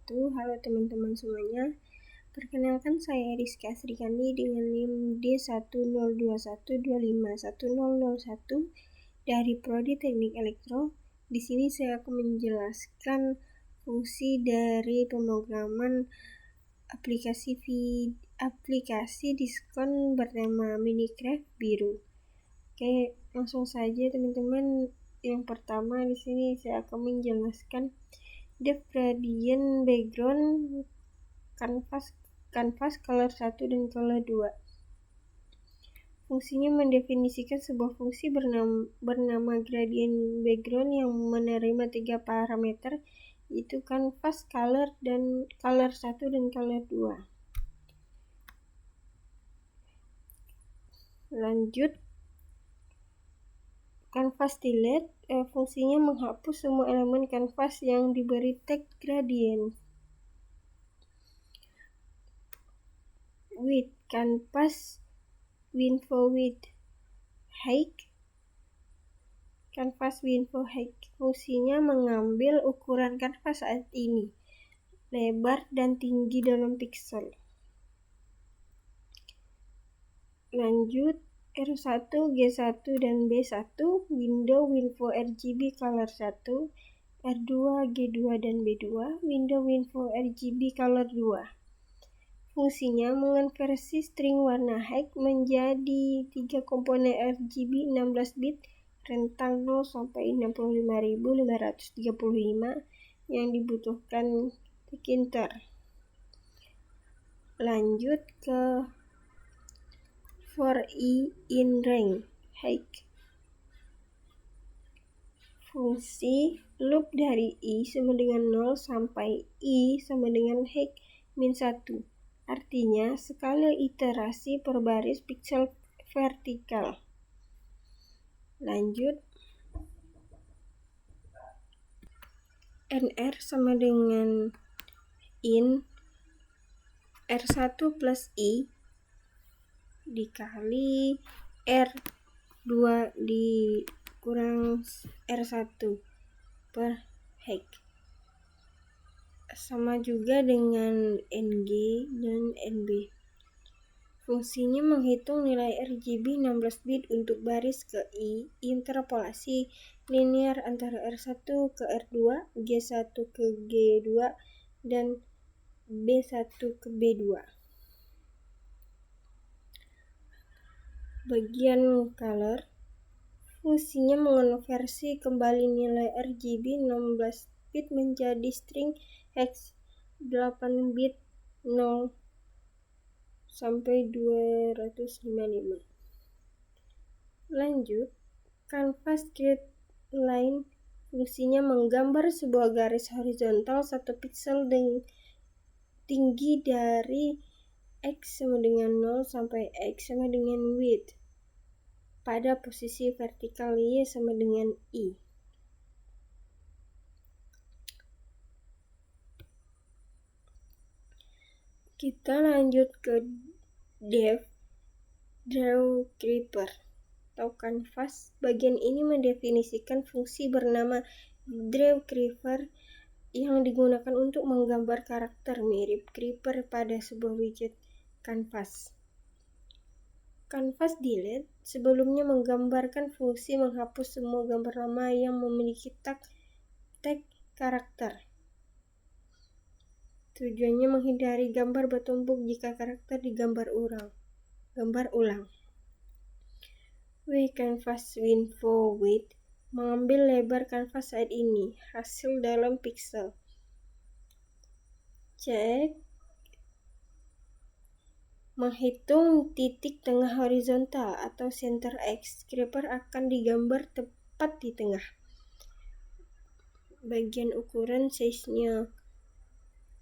wabarakatuh. Halo teman-teman semuanya. Perkenalkan, saya Rizka Srikandi dengan NIM D102125101 dari Prodi Teknik Elektro. Di sini saya akan menjelaskan fungsi dari pemrograman aplikasi diskon bernama Minecraft biru. Oke, langsung saja teman-teman. Yang pertama di sini saya akan menjelaskan depth gradient background canvas color 1 dan color 2. Fungsinya mendefinisikan sebuah fungsi bernama gradient background yang menerima 3 parameter, yaitu canvas, color 1 dan color 2. Lanjut, canvas delete, fungsinya menghapus semua elemen canvas yang diberi tag gradient. Width, canvas window width, height, canvas window height, fungsinya mengambil ukuran kanvas saat ini, lebar dan tinggi dalam piksel. Lanjut, R1, G1 dan B1, window RGB color 1, R2, G2 dan B2, window RGB color 2. Fungsinya mengonversi string warna height menjadi 3 komponen RGB 16 bit rentang 0 sampai 65.535 yang dibutuhkan printer. Lanjut ke for i in range height. Fungsi loop dari i sama dengan 0 sampai i sama dengan height min 1. Artinya skala iterasi per baris piksel vertikal. Lanjut, NR sama dengan in R1 plus I dikali R2 dikurang R1 per height. Sama juga dengan NG dan NB. Fungsinya menghitung nilai RGB 16 bit untuk baris ke I, interpolasi linear antara R1 ke R2, G1 ke G2, dan B1 ke B2. Bagian color, fungsinya mengonversi kembali nilai RGB 16 bit menjadi string hex 8 bit 0 sampai 255. Lanjut, canvas grid line, fungsinya menggambar sebuah garis horizontal 1 piksel dengan tinggi dari X sama dengan 0 sampai X sama dengan width pada posisi vertikal Y sama dengan I. Kita lanjut ke draw creeper atau canvas. Bagian ini mendefinisikan fungsi bernama draw creeper yang digunakan untuk menggambar karakter mirip creeper pada sebuah widget canvas. Canvas delete sebelumnya menggambarkan fungsi menghapus semua gambar lama yang memiliki tag karakter. Tujuannya menghindari gambar bertumpuk jika karakter digambar ulang. Canvas window width, mengambil lebar kanvas saat ini, hasil dalam piksel. Cek, menghitung titik tengah horizontal atau center X. Creeper akan digambar tepat di tengah. Bagian ukuran size-nya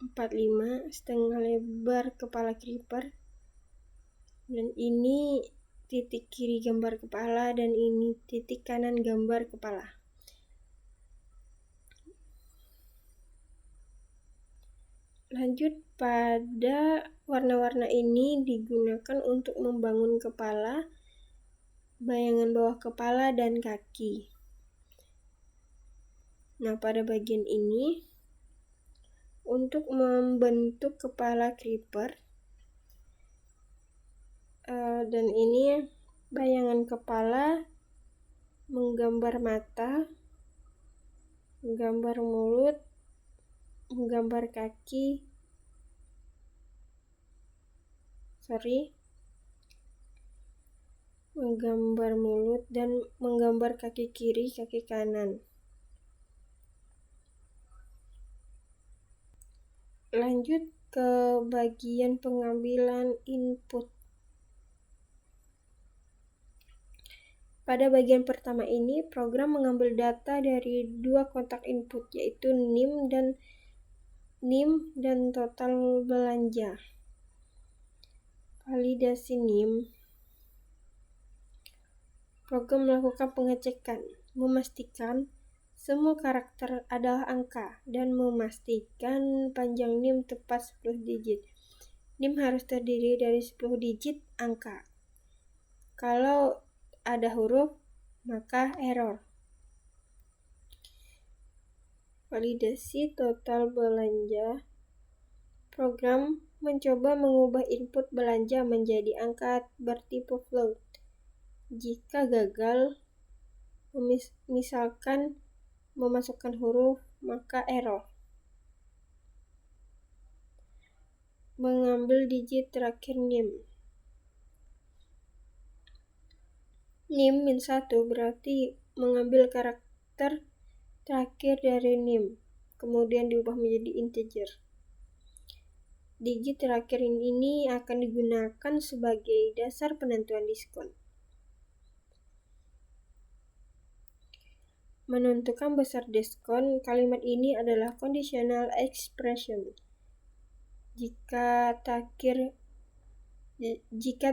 45, setengah lebar kepala creeper. Dan ini titik kiri gambar kepala dan ini titik kanan gambar kepala. Lanjut, pada warna-warna ini digunakan untuk membangun kepala, bayangan bawah kepala, dan kaki. Nah, pada bagian ini untuk membentuk kepala creeper. Dan ini bayangan kepala, menggambar mata, menggambar mulut, menggambar kaki, menggambar mulut dan menggambar kaki kiri, kaki kanan. Lanjut ke bagian pengambilan input. Pada bagian pertama ini, program mengambil data dari dua kotak input, yaitu NIM dan total belanja. Validasi NIM. Program melakukan pengecekan, memastikan semua karakter adalah angka, dan memastikan panjang NIM tepat 10 digit. NIM harus terdiri dari 10 digit angka. Kalau ada huruf, maka error. Validasi total belanja. Program mencoba mengubah input belanja menjadi angka bertipe float. Jika gagal, misalkan memasukkan huruf, maka error. Mengambil digit terakhir NIM. NIM -1 berarti mengambil karakter terakhir dari NIM, kemudian diubah menjadi integer. Digit terakhir ini akan digunakan sebagai dasar penentuan diskon. Menentukan besar diskon, kalimat ini adalah conditional expression. Jika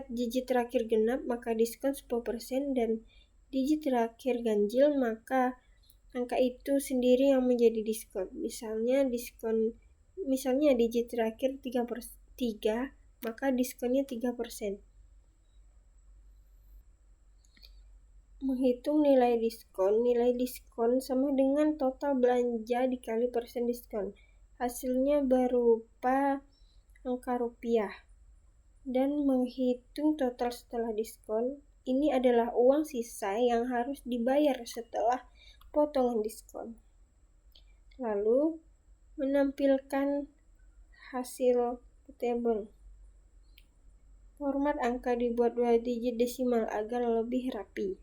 digit terakhir genap, maka diskon 10%, dan digit terakhir ganjil, maka angka itu sendiri yang menjadi diskon. Misalnya digit terakhir 3, maka diskonnya 3%. Menghitung nilai diskon sama dengan total belanja dikali persen diskon. Hasilnya berupa angka rupiah. Dan menghitung total setelah diskon, ini adalah uang sisa yang harus dibayar setelah potongan diskon. Lalu menampilkan hasil table. Format angka dibuat 2 digit desimal agar lebih rapi.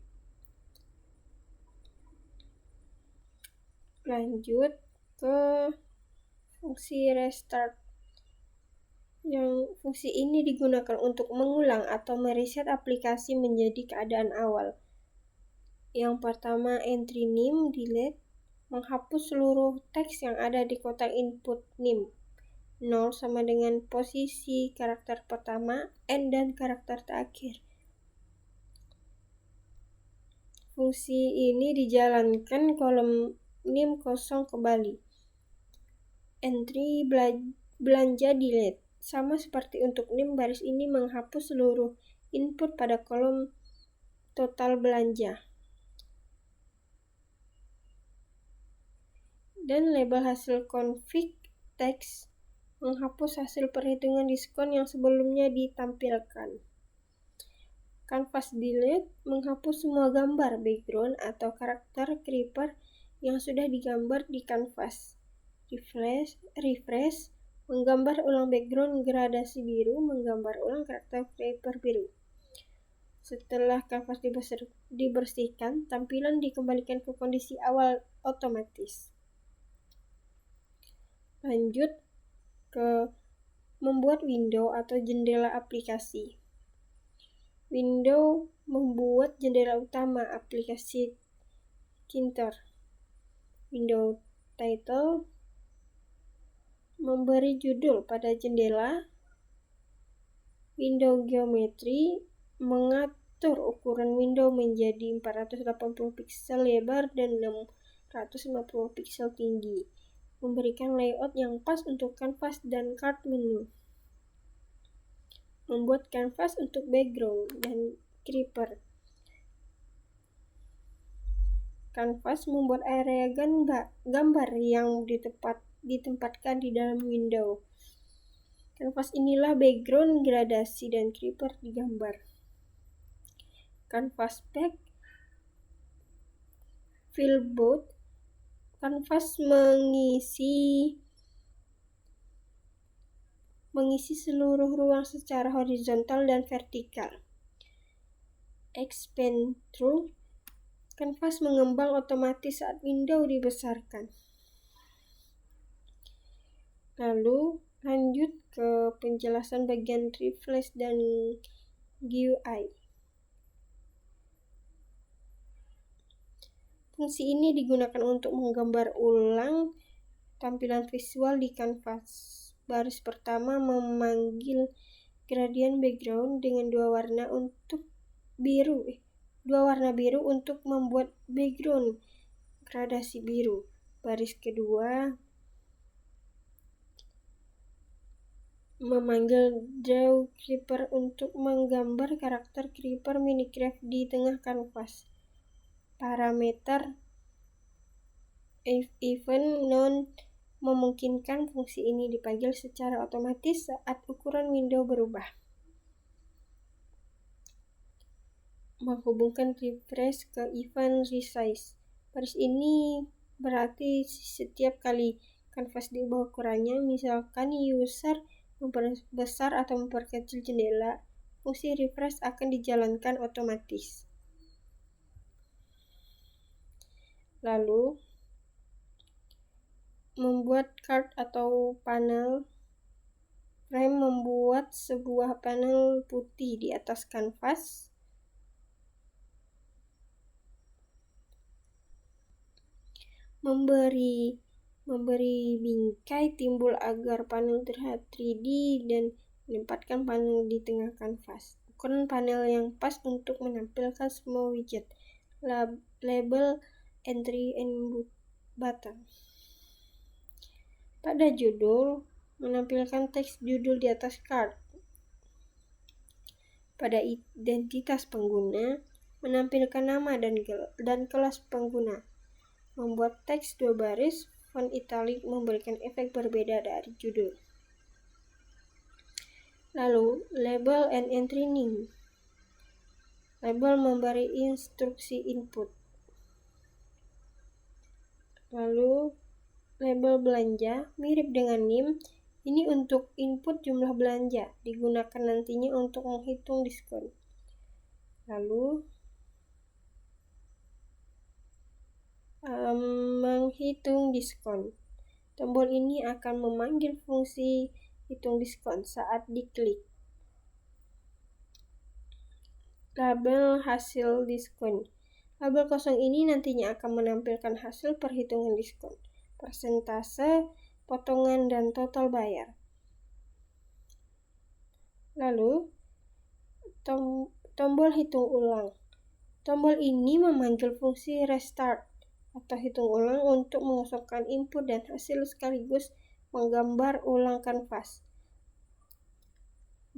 Lanjut ke fungsi restart. Yang fungsi ini digunakan untuk mengulang atau mereset aplikasi menjadi keadaan awal. Yang pertama, entry NIM delete, menghapus seluruh teks yang ada di kotak input NIM. 0 sama dengan posisi karakter pertama, N dan karakter terakhir. Fungsi ini dijalankan kolom NIM kosong kembali. Entry belanja delete. Sama seperti untuk NIM, baris ini menghapus seluruh input pada kolom total belanja. Dan label hasil config text menghapus hasil perhitungan diskon yang sebelumnya ditampilkan. Canvas delete menghapus semua gambar background atau karakter creeper yang sudah digambar di canvas. Refresh menggambar ulang background gradasi biru, menggambar ulang karakter creeper biru. Setelah kanvas dibersihkan, tampilan dikembalikan ke kondisi awal otomatis. Lanjut ke membuat window atau jendela aplikasi. Window membuat jendela utama aplikasi Kinter. Window title memberi judul pada jendela. Window geometry mengatur ukuran window menjadi 480 pixel lebar dan 650 pixel tinggi, memberikan layout yang pas untuk kanvas dan card menu. Membuat kanvas untuk background dan creeper. Canvas membuat area gambar yang ditempatkan di dalam window. Kanvas inilah background, gradasi, dan creeper digambar. Kanvas back, fill both. Kanvas mengisi seluruh ruang secara horizontal dan vertikal. Expand through. Kanvas mengembang otomatis saat window dibesarkan. Lalu lanjut ke penjelasan bagian refresh dan GUI. Fungsi ini digunakan untuk menggambar ulang tampilan visual di kanvas. Baris pertama memanggil gradient background dengan dua warna biru untuk membuat background gradasi biru. Baris kedua memanggil draw creeper untuk menggambar karakter creeper Minecraft di tengah kanvas. Parameter event none memungkinkan fungsi ini dipanggil secara otomatis saat ukuran window berubah. Menghubungkan refresh ke event resize. Baris ini berarti setiap kali kanvas diubah ukurannya, misalkan user memperbesar atau memperkecil jendela, fungsi refresh akan dijalankan otomatis. Lalu membuat card atau panel. Frame membuat sebuah panel putih di atas kanvas. Memberi bingkai timbul agar panel terlihat 3D dan menempatkan panel di tengah kanvas. Ukuran panel yang pas untuk menampilkan semua widget, label, entry, and button. Pada judul, menampilkan teks judul di atas card. Pada identitas pengguna, menampilkan nama dan kelas pengguna. Membuat teks dua baris, font italic memberikan efek berbeda dari judul. Lalu, label and entry name. Label memberi instruksi input. Lalu, label belanja mirip dengan name. Ini untuk input jumlah belanja, digunakan nantinya untuk menghitung diskon. Lalu, menghitung diskon. Tombol ini akan memanggil fungsi hitung diskon saat diklik. Label hasil diskon. Label kosong ini nantinya akan menampilkan hasil perhitungan diskon, persentase, potongan, dan total bayar. Lalu, tombol hitung ulang. Tombol ini memanggil fungsi restart atau hitung ulang untuk mengosongkan input dan hasil sekaligus menggambar ulang kanvas.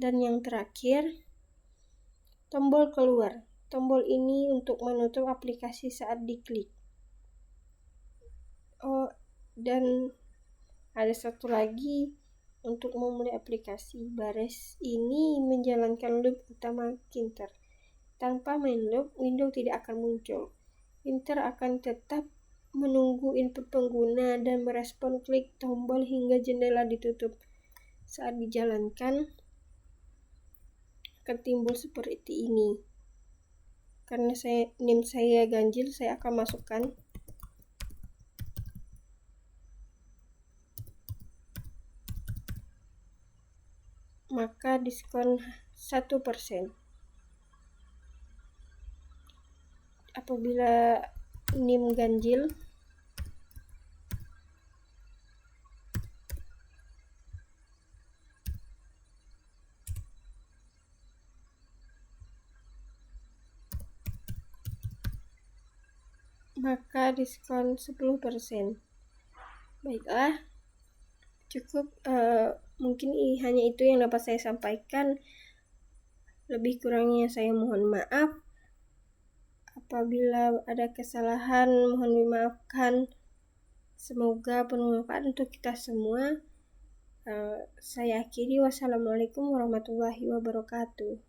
Dan yang terakhir, tombol keluar. Tombol ini untuk menutup aplikasi saat diklik. Dan ada satu lagi untuk memulai aplikasi. Baris ini menjalankan loop utama Kinter. Tanpa main loop, window tidak akan muncul. Kinter akan tetap menunggu input pengguna dan merespon klik tombol hingga jendela ditutup. Saat dijalankan, akan timbul seperti ini. Karena name saya ganjil, saya akan masukkan maka diskon 1%. Apabila NIM ganjil, maka diskon 10%. Baiklah, cukup. Mungkin hanya itu yang dapat saya sampaikan. Lebih kurangnya saya mohon maaf. Apabila ada kesalahan, mohon dimaafkan. Semoga bermanfaat untuk kita semua. Saya akhiri. Wassalamualaikum warahmatullahi wabarakatuh.